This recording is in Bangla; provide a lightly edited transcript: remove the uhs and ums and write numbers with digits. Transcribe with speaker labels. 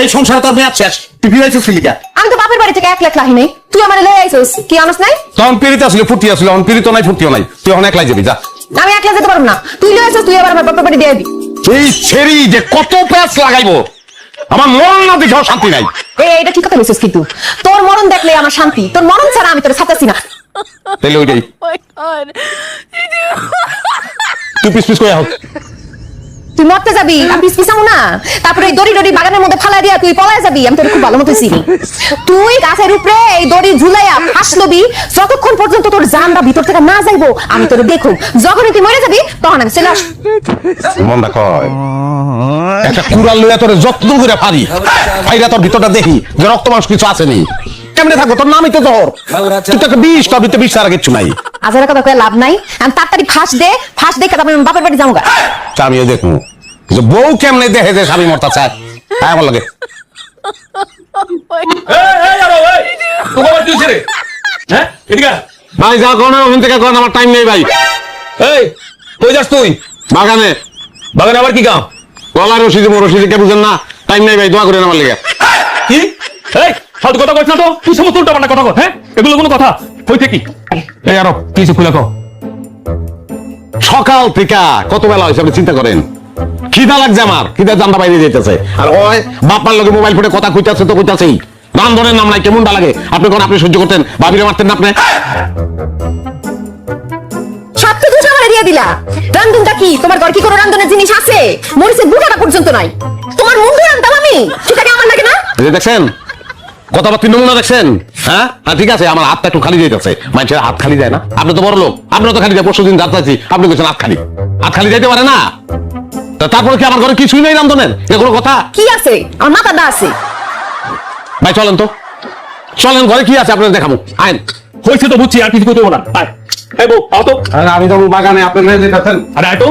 Speaker 1: এই সংসারে তোর মেয়াদ শেষ, তুই ফিরাইছিস ফিলিকা।
Speaker 2: আমি তো বাপের বাড়ি থেকে 1 লাখ লাহি নেই, তুই আমার লয়ে আইছিস কি আনস নাই?
Speaker 1: তখন পিড়িতে আসলে ফুটি আসলে, অন পিড়িত নাই ফুটিও নাই, তুই অনেক লাই যাবি যা।
Speaker 2: আমি 1 লাখ যেতে পারবো না, তুই লয়ে আইছিস, তুই আবার আমার বাপের বাড়ি দিয়ে দিবি।
Speaker 1: এই ছেড়ি যে কত প্যাঁচ লাগাইবো, আমার মরণ না দেখেও শান্তি নাই।
Speaker 2: এটা ঠিক কথা বলছিস, কিন্তু তোর মরণ দেখলে আমার শান্তি, তোর মরণ ছাড়া আমি তোর ছাড়তেছি না।
Speaker 1: তাহলে ওইটাই তুই পিস পিস করে হোক।
Speaker 2: তুই মরতে যাবি, আমি পিছামু না, তারপরে এই দড়ি দড়ি বাগানের মধ্যে ফালাই দিয়া তুই পলায় যাবি, আমি তোর খুব ভালো মতো চিনি। তুই গাছের উপরে এই দড়ি ঝুলাইয়া ফাঁসলবি, যতক্ষণ পর্যন্ত তোর জানটা ভিতর থেকে না যাইবো আমি তোর দেখুম। যখন তুই মরে যাবি তখন আমি চলে আসবো।
Speaker 1: মনটা কয় একটা কুড়াল লইয়া তোর যত্ন করে ফারি ফাইরা তোর ভিতরটা দেখি যে রক্ত মাংস কিছু আসেনি, কেমনে থাকবো? তোর নামই তো জ্বর, তুই তো একটা বিষ, তোর ভিতরে বিষ ছাড়া কিচ্ছু নাই।
Speaker 2: আজারের কথা কয়ে লাভ নাই, আমি তাড়াতাড়ি ফাঁস দেখে তারপরে আমি বাপের বাড়ি যাবো গা।
Speaker 1: আমিও দেখবো যে বউ কেমনে দেখে যে স্বামী মরতা চায়। হ্যাঁ আমার লাগে ভাই যা কোন ওখান থেকে কোন, আমার টাইম নেই ভাই।
Speaker 3: এই কই যাস তুই?
Speaker 1: বাগানে।
Speaker 3: বাগানে আবার কি কাম?
Speaker 1: গলা রশিদে কে বুঝেন না, টাইম নেই ভাই, দোয়া করেন আমার লেগে।
Speaker 3: কি এই ফালতু কথা কইছ না তো, তুই সমস্ত উল্টা পাল্টা কথা কর। হ্যাঁ এগুলো কোনো কথা হইতে কি? এই আরো কিছু খুলে কও।
Speaker 1: সকাল থেকে কত বেলা হয়েছে আপনি চিন্তা করেন, খিদা লাগছে আমার, খিদা জানটা বাইরে যেতেছে, আর ওই বাপার লগে মোবাইল ফুটে কথা কইতাছে তো কইতাছেই, রান্ধনের নাম নাই, কেমনটা লাগে? আপনি কোন আপনি সহ্য করতেন, ভাবিরে মারতেন না আপনি?
Speaker 2: সব তো তুই আমারে দিয়ে দিলা। রান্ধনটা কি তোমার ঘর, কি কোনো রান্ধনের জিনিস আছে? মরিচের বুটাটা পর্যন্ত নাই, তোমার মুন্ডু রান্ধতাম আমি, সেটা কি আমার লাগে না?
Speaker 1: দেখছেন কথাবার্তা নমুনা দেখছেন? হ্যাঁ ঠিক আছে, আমার হাতটা একটু খালি যাইতেছে, মানুষের হাত খালি যায় না? আপনি তো বড় লোক, আপনার তো খালি যায়, পরশু দিন যাচ্ছি আপনি বলছেন হাত খালি যাইতে পারে না? তারপরে কি আমার ঘরে কিছুই নেই রান্ধনের? এগুলো কথা
Speaker 2: কি আছে? আমার মাথাটা আছে।
Speaker 1: ভাই চলেন তো, চলেন ঘরে কি আছে আপনার দেখাবো। আইন
Speaker 3: হয়েছে তো বুঝছি, আর কিছু করতে হবো না। আয় এই বউ আও তো।
Speaker 1: আমি যাবো বাগানে, আপনার যেতেছেন।
Speaker 3: আরে আয় তো।